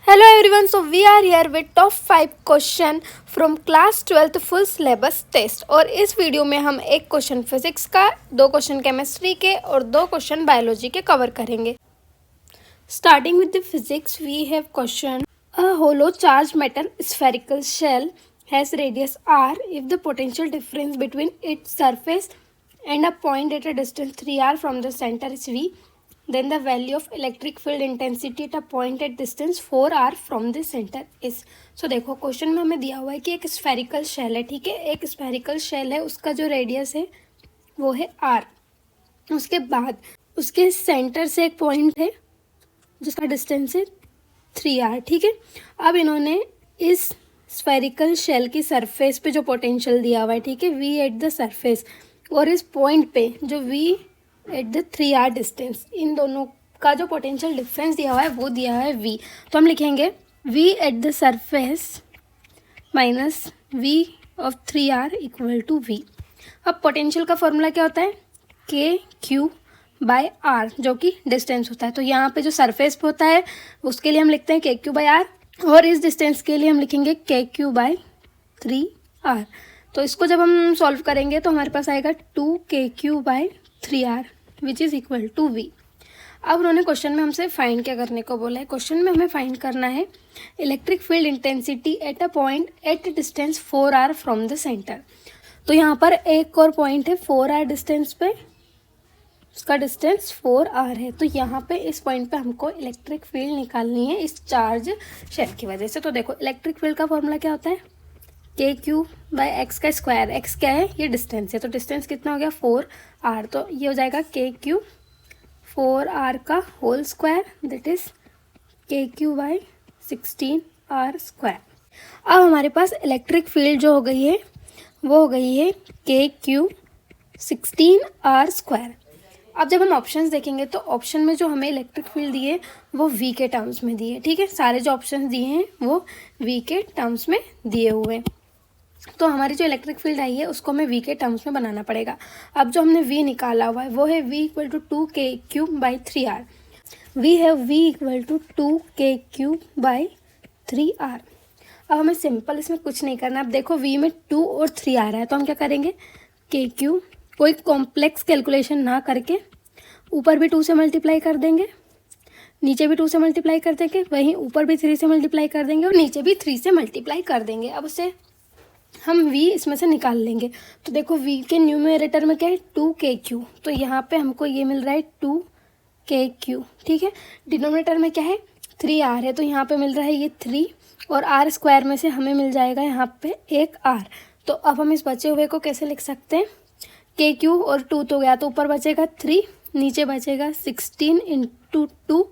Hello everyone, so we are here with top 5 question from class 12th full syllabus test. और इस video में हम एक question physics का, 2 क्वेश्चन केमिस्ट्री के और 2 क्वेश्चन बायोलॉजी के कवर करेंगे। Starting with the physics, we have question a hollow charge metal spherical shell has radius r if the potential difference between its surface and a point at a distance 3r from the center is v, then the value of electric field intensity at a point at distance 4r from the center is। so देखो question में हमें दिया हुआ है कि एक spherical shell है, ठीक है, एक स्फेरिकल शेल है, उसका जो रेडियस है वो है r। उसके बाद उसके सेंटर से एक पॉइंट है जिसका डिस्टेंस है 3r, ठीक है। अब इन्होंने इस स्फेरिकल शेल की सरफेस पे जो पोटेंशियल दिया हुआ है, ठीक है, v एट द सरफेस, और इस पॉइंट पे जो v at the 3r distance, इन दोनों का जो पोटेंशियल डिफरेंस दिया हुआ है वो दिया हुआ है v। तो हम लिखेंगे v at the surface minus v of 3r equal to v। अब पोटेंशियल का फॉर्मूला क्या होता है, के क्यू बाय आर, जो कि डिस्टेंस होता है। तो यहाँ पे जो सरफेस पे होता है उसके लिए हम लिखते हैं के क्यू बाय आर, और इस डिस्टेंस के लिए हम लिखेंगे के क्यू बाय 3r। तो इसको जब हम सॉल्व करेंगे तो हमारे पास आएगा 2kq/3r which is equal to v। अब उन्होंने क्वेश्चन में हमसे फाइंड क्या करने को बोला है। क्वेश्चन में हमें फाइंड करना है electric field intensity at a point at distance 4r from the centre. तो यहाँ पर एक और पॉइंट है 4r डिस्टेंस पे, उसका डिस्टेंस 4r है। तो यहाँ पे इस पॉइंट पे हमको इलेक्ट्रिक फील्ड निकालनी है इस चार्ज शेल की वजह से। तो देखो इलेक्ट्रिक फील्ड का फॉर्मूला क्या होता है, के क्यू बाय एक्स का स्क्वायर, एक्स क्या है, ये डिस्टेंस है, तो डिस्टेंस कितना हो गया 4r, तो ये हो जाएगा के क्यू 4r का होल स्क्वायर, दैट इज के क्यू बाय 16r स्क्वायर। अब हमारे पास इलेक्ट्रिक फील्ड जो हो गई है वो हो गई है के क्यू 16r स्क्वायर। अब जब हम ऑप्शंस देखेंगे तो ऑप्शन में जो हमें इलेक्ट्रिक फील्ड दिए वो v के टर्म्स में दिए, ठीक है, सारे जो ऑप्शंस दिए हैं वो v के टर्म्स में दिए हुए हैं। तो हमारी जो इलेक्ट्रिक फील्ड आई है उसको हमें v के टर्म्स में बनाना पड़ेगा। अब जो हमने v निकाला हुआ है वो है v equal to 2kq/3r। We have v equal to 2kq/3r। अब हमें सिंपल इसमें कुछ नहीं करना। अब देखो v में 2 और 3 आ रहा है, तो हम क्या करेंगे, kq कोई कॉम्प्लेक्स कैलकुलेशन ना करके ऊपर भी 2 से मल्टीप्लाई कर देंगे, नीचे भी 2 से मल्टीप्लाई कर देंगे, वहीं ऊपर भी 3 से मल्टीप्लाई कर देंगे और नीचे भी 3 से मल्टीप्लाई कर देंगे। अब उसे हम v इसमें से निकाल लेंगे। तो देखो v के न्यूमरेटर में क्या है 2kq, तो यहाँ पे हमको ये मिल रहा है 2kq, ठीक है। डिनोमिनेटर में क्या है 3r है, तो यहाँ पे मिल रहा है ये 3, और r स्क्वायर में से हमें मिल जाएगा यहाँ पे एक r। तो अब हम इस बचे हुए को कैसे लिख सकते हैं, kq और 2 तो गया, तो ऊपर बचेगा 3, नीचे बचेगा 16 इंटू 2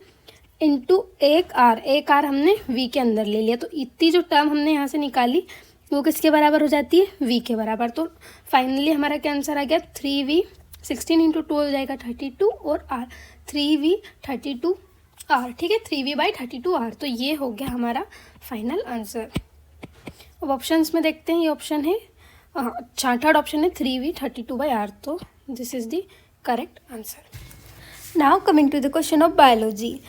इंटू एक r हमने v के अंदर ले लिया। तो इतनी जो टर्म हमने यहाँ से निकाली वो किसके बराबर हो जाती है, v के बराबर। तो फाइनली हमारा क्या आंसर आ गया 3v, 16 इंटू 2 हो जाएगा 32, और r 3v 32r, ठीक है, 3v/32r। तो ये हो गया हमारा फाइनल आंसर। अब ऑप्शंस में देखते हैं, ये ऑप्शन है, अच्छा थर्ड ऑप्शन है 3v 32/r, तो this is the correct answer. Now coming to the question of biology.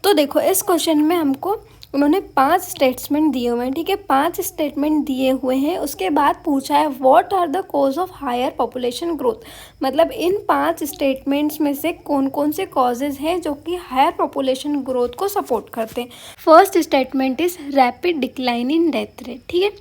तो देखो इस क्वेश्चन में हमको उन्होंने 5 स्टेटमेंट दिए हुए हैं, ठीक है, 5 स्टेटमेंट दिए हुए हैं। उसके बाद पूछा है what are the cause of higher population growth, मतलब इन 5 स्टेटमेंट्स में से कौन कौन से कॉजेज हैं जो कि हायर पॉपुलेशन ग्रोथ को सपोर्ट करते हैं। First statement is rapid decline in death rate, ठीक है।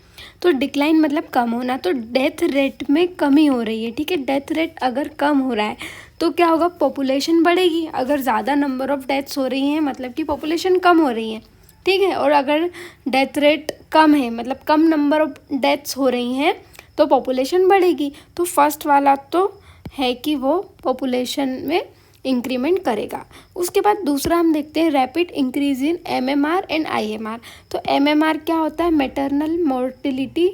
तो डिक्लाइन मतलब कम होना, तो डेथ रेट में कमी हो रही है, ठीक है। डेथ रेट अगर कम हो रहा है तो क्या होगा, पॉपुलेशन बढ़ेगी। अगर ज़्यादा नंबर ऑफ डेथ्स हो रही हैं मतलब कि पॉपुलेशन कम हो रही है, ठीक है। और अगर डेथ रेट कम है मतलब कम नंबर ऑफ डेथ्स हो रही हैं तो पॉपुलेशन बढ़ेगी। तो फर्स्ट वाला तो है कि वो पॉपुलेशन में इंक्रीमेंट करेगा। उसके बाद दूसरा हम देखते हैं rapid increase in MMR and IMR. तो एमएमआर क्या होता है, मैटरनल मोर्टिलिटी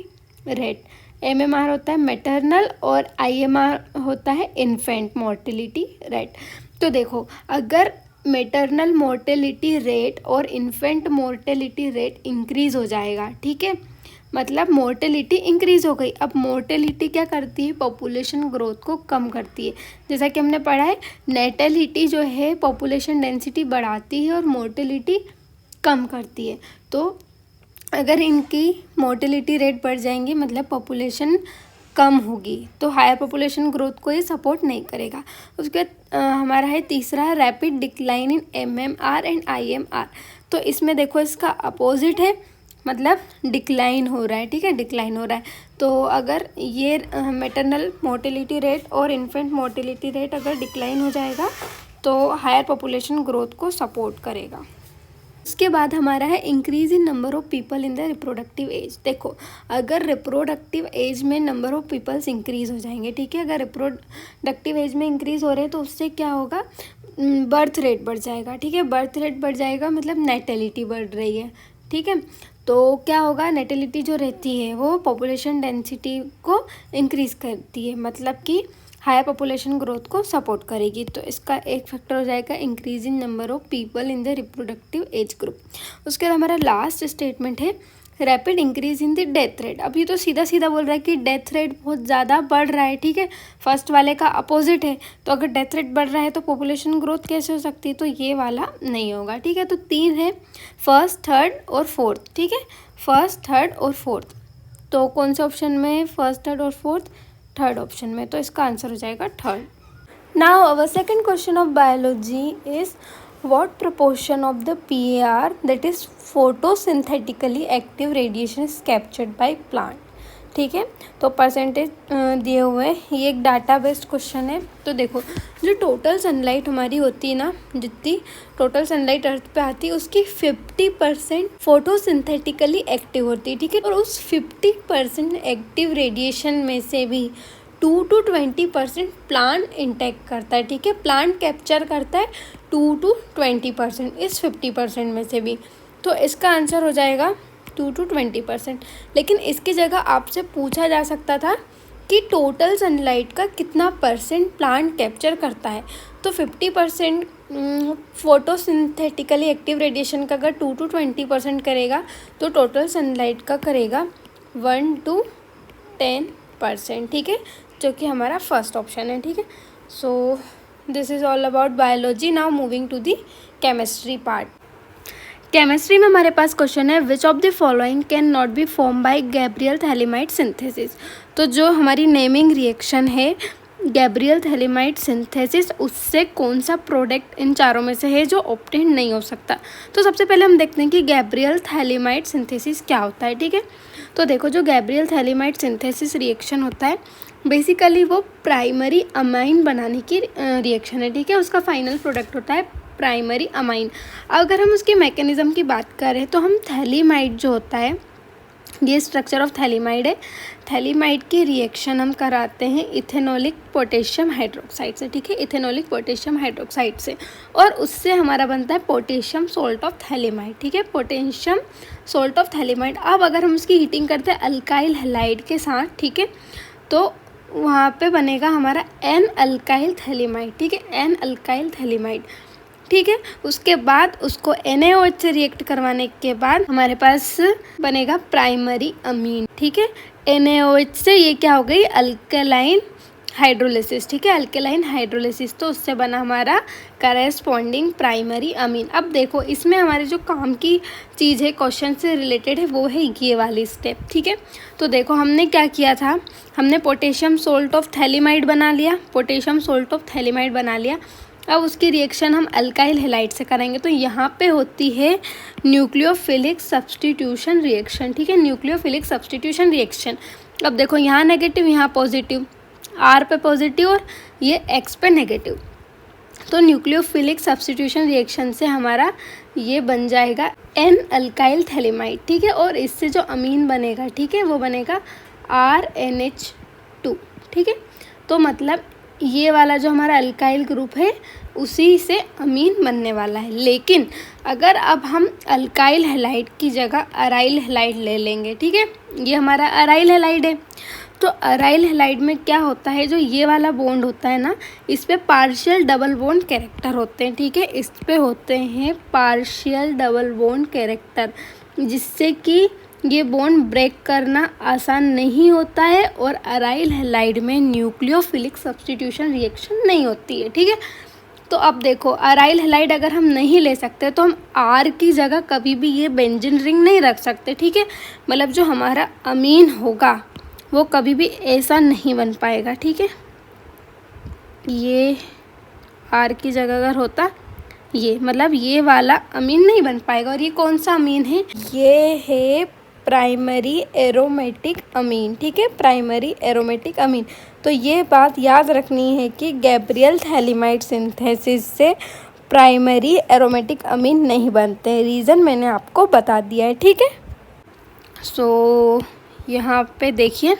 रेट, एमएमआर होता है मैटरनल और आईएमआर होता है इन्फेंट मोर्टिलिटी रेट। तो देखो अगर मैटरनल मोर्टेलिटी रेट और इन्फेंट मोर्टेलिटी रेट इंक्रीज़ हो जाएगा, ठीक है, मतलब मोर्टेलिटी इंक्रीज़ हो गई। अब मोर्टेलिटी क्या करती है, पॉपुलेशन ग्रोथ को कम करती है। जैसा कि हमने पढ़ा है नेटेलिटी जो है पॉपुलेशन डेंसिटी बढ़ाती है और मोर्टेलिटी कम करती है। तो अगर इनकी मोटिलिटी रेट बढ़ जाएंगी मतलब पॉपुलेशन कम होगी तो हायर पॉपुलेशन ग्रोथ को ये सपोर्ट नहीं करेगा। उसके बाद हमारा है तीसरा rapid decline in MMR and IMR। तो इसमें देखो इसका अपोजिट है, मतलब डिक्लाइन हो रहा है, ठीक है, डिक्लाइन हो रहा है। तो अगर ये मैटरनल मोटिलिटी रेट और इन्फेंट मोटिलिटी रेट अगर डिक्लाइन हो जाएगा तो हायर पॉपुलेशन ग्रोथ को सपोर्ट करेगा। उसके बाद हमारा है increase in number of people in the reproductive age. देखो अगर रिप्रोडक्टिव एज में नंबर ऑफ पीपल्स इंक्रीज हो जाएंगे, ठीक है, अगर रिप्रोडक्टिव एज में इंक्रीज हो रहे हैं तो उससे क्या होगा, बर्थ रेट बढ़ जाएगा, ठीक है, बर्थ रेट बढ़ जाएगा मतलब नेटेलिटी बढ़ रही है, ठीक है। तो क्या होगा, नेटेलिटी जो रहती है वो पॉपुलेशन डेंसिटी को इंक्रीज़ करती है, मतलब कि हायर पॉपुलेशन ग्रोथ को सपोर्ट करेगी। तो इसका एक फैक्टर हो जाएगा increase in number of people in the reproductive age group. उसके बाद हमारा लास्ट स्टेटमेंट है rapid increase in the death rate. अभी तो सीधा सीधा बोल रहा है कि डेथ रेट बहुत ज़्यादा बढ़ रहा है, ठीक है, फर्स्ट वाले का अपोजिट है। तो अगर डेथ रेट बढ़ रहा है तो पॉपुलेशन ग्रोथ कैसे हो सकती है, तो ये वाला नहीं होगा, ठीक है। तो 3 है, फर्स्ट, थर्ड और फोर्थ, ठीक है, फर्स्ट, थर्ड और फोर्थ। तो कौन से ऑप्शन में फर्स्ट, थर्ड और फोर्थ, थर्ड ऑप्शन में, तो इसका आंसर हो जाएगा third. Now our second question of biology is what proportion of the PAR that is photosynthetically active radiation is captured by plant, ठीक है। तो परसेंटेज दिए हुए हैं, ये एक डाटा बेस्ड क्वेश्चन है। तो देखो जो टोटल सनलाइट हमारी होती है ना, जितनी टोटल सनलाइट अर्थ पे आती है उसकी 50% फोटोसिंथेटिकली एक्टिव होती है, ठीक है, और उस 50% एक्टिव रेडिएशन में से भी 2 to 20% प्लांट इंटेक करता है, ठीक है, प्लांट कैप्चर करता है 2 to 20% इस 50% में से भी। तो इसका आंसर हो जाएगा 2 to 20%। लेकिन इसकी जगह आपसे पूछा जा सकता था कि टोटल सनलाइट का कितना परसेंट प्लांट कैप्चर करता है। तो 50% फोटोसिंथेटिकली एक्टिव रेडिएशन का अगर 2 to 20% करेगा तो टोटल सनलाइट का करेगा 1 to 10%, ठीक है, जो कि हमारा फर्स्ट ऑप्शन है, ठीक है। So this is all about biology. Now moving to the chemistry part. Chemistry में हमारे पास क्वेश्चन है which of the following can not be form by Gabriel phthalimide synthesis. तो जो हमारी नेमिंग रिएक्शन है गैब्रियल थैलीमाइड सिंथेसिस, उससे कौन सा प्रोडक्ट इन चारों में से है जो ऑब्टेन नहीं हो सकता। तो सबसे पहले हम देखते हैं कि गैब्रियल थैलीमाइड सिंथेसिस क्या होता है, ठीक है। तो देखो जो गैब्रियल थैलीमाइड सिंथेसिस रिएक्शन होता है बेसिकली वो प्राइमरी अमाइन बनाने की रिएक्शन है, ठीक है, उसका फाइनल प्रोडक्ट होता है प्राइमरी अमाइन। अगर हम उसके मैकेनिज़्म की बात करें तो हम थैलीमाइड जो होता है, ये स्ट्रक्चर ऑफ थैलीमाइड है, थैलीमाइड की रिएक्शन हम कराते हैं इथेनॉलिक पोटेशियम हाइड्रोक्साइड से, ठीक है, इथेनॉलिक पोटेशियम हाइड्रोक्साइड से, और उससे हमारा बनता है पोटेशियम सोल्ट ऑफ थैलीमाइड, ठीक है, पोटेशियम सोल्ट ऑफ थैलीमाइड। अब अगर हम उसकी हीटिंग करते हैं अल्काइल हैलाइड के साथ, ठीक है, तो वहाँ पे बनेगा हमारा एन अल्काइल थैलीमाइड, ठीक है, एन अल्काइल थैलीमाइड, ठीक है। उसके बाद उसको NaOH से रिएक्ट करवाने के बाद हमारे पास बनेगा प्राइमरी अमीन, ठीक है, NaOH से ये क्या हो गई अल्कलाइन हाइड्रोलिसिस, ठीक है, अल्कलाइन हाइड्रोलिसिस, तो उससे बना हमारा करेस्पॉन्डिंग प्राइमरी अमीन। अब देखो इसमें हमारे जो काम की चीज़ है क्वेश्चन से रिलेटेड है वो है ये वाली स्टेप, ठीक है। तो देखो हमने क्या किया था, हमने पोटेशियम सोल्ट ऑफ थैलीमाइड बना लिया, पोटेशियम सोल्ट ऑफ थैलीमाइड बना लिया। अब उसकी रिएक्शन हम अल्काइल हैलाइड से करेंगे, तो यहाँ पे होती है न्यूक्लियोफिलिक सब्स्टिट्यूशन रिएक्शन, ठीक है, न्यूक्लियोफिलिक सब्स्टिट्यूशन रिएक्शन। अब देखो यहाँ नेगेटिव यहाँ पॉजिटिव, R पे पॉजिटिव और ये X पे नेगेटिव, तो न्यूक्लियोफिलिक सब्स्टिट्यूशन रिएक्शन से हमारा ये बन जाएगा N अल्काइल थैलीमाइड, ठीक है, और इससे जो अमीन बनेगा, ठीक है, वो बनेगा RNH2, ठीक है। तो मतलब ये वाला जो हमारा अल्काइल ग्रुप है उसी से अमीन बनने वाला है। लेकिन अगर अब हम अल्काइल हैलाइड की जगह अराइल हैलाइड ले लेंगे, ठीक है, ये हमारा अराइल हैलाइड है, तो अराइल हैलाइड में क्या होता है, जो ये वाला बॉन्ड होता है ना, इस पे पार्शियल डबल बॉन्ड कैरेक्टर होते हैं, ठीक है, इस पे होते हैं पार्शियल डबल बॉन्ड कैरेक्टर, जिससे कि ये बॉन्ड ब्रेक करना आसान नहीं होता है, और अराइल हैलाइड में न्यूक्लियोफिलिक सब्स्टिट्यूशन रिएक्शन नहीं होती है, ठीक है। तो अब देखो अराइल हैलाइड अगर हम नहीं ले सकते तो हम आर की जगह कभी भी ये बेंजीन रिंग नहीं रख सकते, ठीक है। मतलब जो हमारा अमीन होगा वो कभी भी ऐसा नहीं बन पाएगा, ठीक है। ये आर की जगह अगर होता ये, मतलब ये वाला अमीन नहीं बन पाएगा। और ये कौन सा अमीन है? ये है प्राइमरी एरोमेटिक अमीन, ठीक है, प्राइमरी एरोमेटिक अमीन। तो ये बात याद रखनी है कि गैब्रियल थैलीमाइड सिंथेसिस से प्राइमरी एरोमेटिक अमीन नहीं बनते हैं। रीज़न मैंने आपको बता दिया है, ठीक है। सो यहाँ पे देखिए,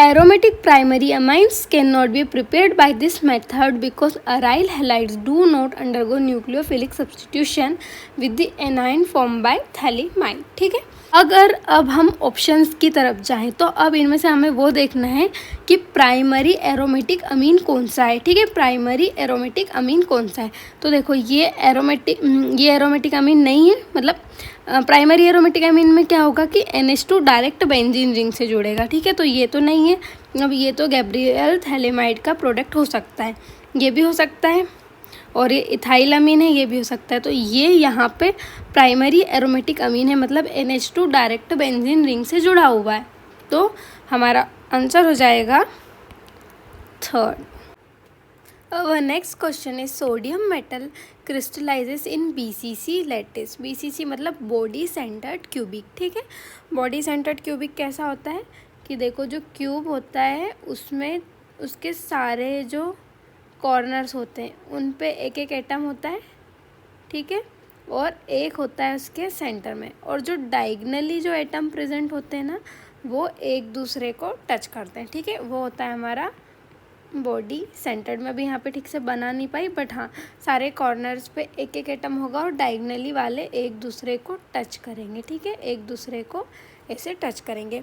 aromatic primary amines cannot be prepared by this method because aryl halides do not undergo nucleophilic substitution with the anion formed by thaliamide, ठीक है। अगर अब हम ऑप्शंस की तरफ जाएं तो अब इनमें से हमें वो देखना है कि प्राइमरी एरोमेटिक अमीन कौन सा है, ठीक है। प्राइमरी एरोमेटिक अमीन कौन सा है? तो देखो ये एरोमेटिक अमीन नहीं है। मतलब प्राइमरी एरोमेटिक अमीन में क्या होगा कि NH2 डायरेक्ट बेंजीन रिंग से जुड़ेगा, ठीक है। तो ये तो नहीं है। अब ये तो गैब्रियल थैलेमाइड का प्रोडक्ट हो सकता है, ये भी हो सकता है, और ये इथाइल अमीन है, ये भी हो सकता है। तो ये यहाँ पे प्राइमरी एरोमेटिक अमीन है, मतलब NH2 डायरेक्ट बेंजीन रिंग से जुड़ा हुआ है। तो हमारा आंसर हो जाएगा third. Our next question is sodium metal crystallizes in BCC lattice। BCC मतलब बॉडी सेंटर्ड क्यूबिक, ठीक है। बॉडी सेंटर्ड क्यूबिक कैसा होता है कि देखो जो क्यूब होता है उसमें उसके सारे जो कॉर्नर्स होते हैं उन पे एक एक एटम होता है, ठीक है, और एक होता है उसके सेंटर में। और जो डायगनली जो एटम प्रेजेंट होते हैं ना वो एक दूसरे को टच करते हैं, ठीक है। वो होता है हमारा बॉडी सेंटर्ड। में भी यहाँ पे ठीक से बना नहीं पाई, बट हाँ सारे कॉर्नर्स पे एक एक एटम होगा और डायगनली वाले एक दूसरे को टच करेंगे, ठीक है, एक दूसरे को ऐसे टच करेंगे।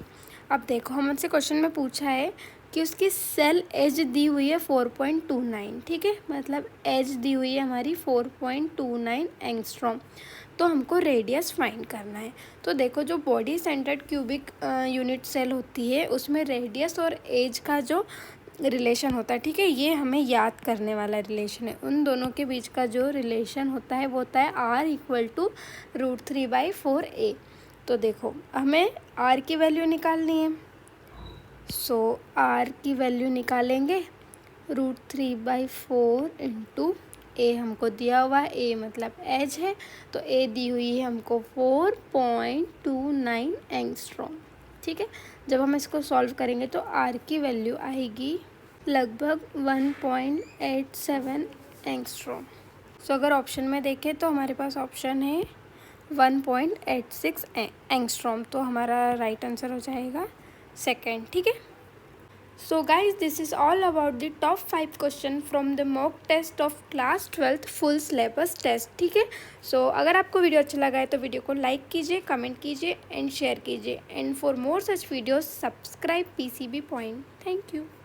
अब देखो हमसे क्वेश्चन में पूछा है कि उसकी सेल एज दी हुई है 4.29, ठीक है, मतलब एज दी हुई है हमारी 4.29 एंगस्ट्रॉम। तो हमको रेडियस फाइंड करना है। तो देखो जो body centred cubic unit cell होती है उसमें रेडियस और एज का जो रिलेशन होता है, ठीक है, ये हमें याद करने वाला रिलेशन है। उन दोनों के बीच का जो रिलेशन होता है वो होता है R =√3/4a। तो देखो हमें R की वैल्यू निकालनी है। सो R की वैल्यू निकालेंगे, √3/4 इंटू A हमको दिया हुआ है, A मतलब एज है, तो A दी हुई है हमको 4.29 एंगस्ट्रॉम, ठीक है। जब हम इसको सॉल्व करेंगे तो R की वैल्यू आएगी लगभग 1.87 एंगस्ट्रॉम। सो अगर ऑप्शन में देखें तो हमारे पास ऑप्शन है 1.86 एंगस्ट्रॉम। तो हमारा राइट आंसर हो जाएगा सेकेंड, ठीक है। So guys this is all about the top 5 question from the mock test of class 12th full syllabus test, ठीक है। सो अगर आपको वीडियो अच्छा लगा है तो वीडियो को लाइक कीजिए, कमेंट कीजिए एंड शेयर कीजिए। And for more such videos subscribe PCB point. Thank you.